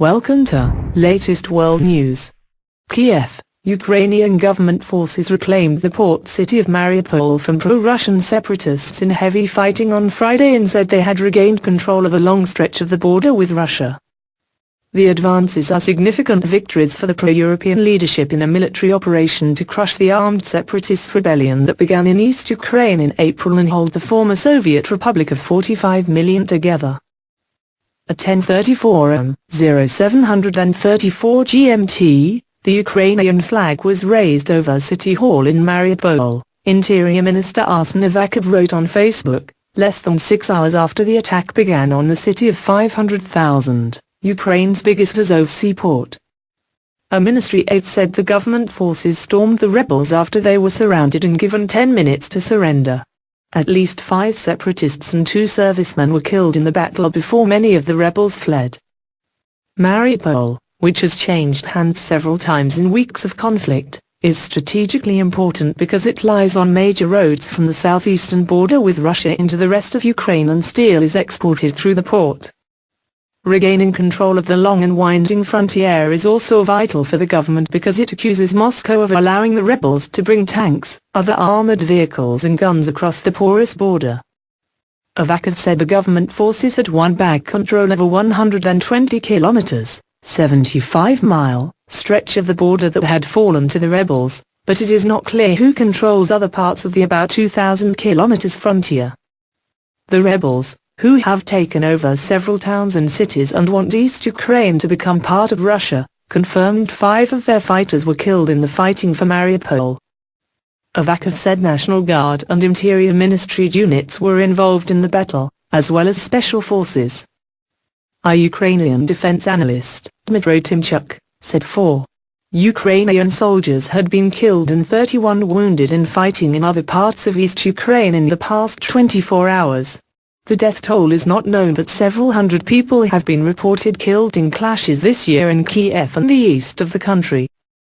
Welcome to latest world news. Kiev, Ukrainian government forces reclaimed the port city of Mariupol from pro-Russian separatists in heavy fighting on Friday and said they had regained control of a long stretch of the border with Russia. The advances are significant victories for the pro-European leadership in a military operation to crush the armed separatist rebellion that began in East Ukraine in April and hold the former Soviet Republic of 45 million together. At 10:34 am, 0734 GMT, the Ukrainian flag was raised over City Hall in Mariupol, Interior Minister Arsen Avakov wrote on Facebook, less than 6 hours after the attack began on the city of 500,000, Ukraine's biggest Azov seaport. A ministry aide said the government forces stormed the rebels after they were surrounded and given 10 minutes to surrender. At least 5 separatists and 2 servicemen were killed in the battle before many of the rebels fled. Mariupol, which has changed hands several times in weeks of conflict, is strategically important because it lies on major roads from the southeastern border with Russia into the rest of Ukraine, and steel is exported through the port. Regaining control of the long and winding frontier is also vital for the government because it accuses Moscow of allowing the rebels to bring tanks, other armored vehicles and guns across the porous border. Avakov said the government forces had won back control of a 120 kilometers, 75-mile, stretch of the border that had fallen to the rebels, but it is not clear who controls other parts of the about 2,000 kilometers frontier. The rebels, who have taken over several towns and cities and want East Ukraine to become part of Russia, confirmed 5 of their fighters were killed in the fighting for Mariupol. Avakov said National Guard and Interior Ministry units were involved in the battle, as well as special forces. A Ukrainian defense analyst, Dmytro Timchuk, said 4 Ukrainian soldiers had been killed and 31 wounded in fighting in other parts of East Ukraine in the past 24 hours. The death toll is not known, but several hundred people have been reported killed in clashes this year in Kiev and the east of the country.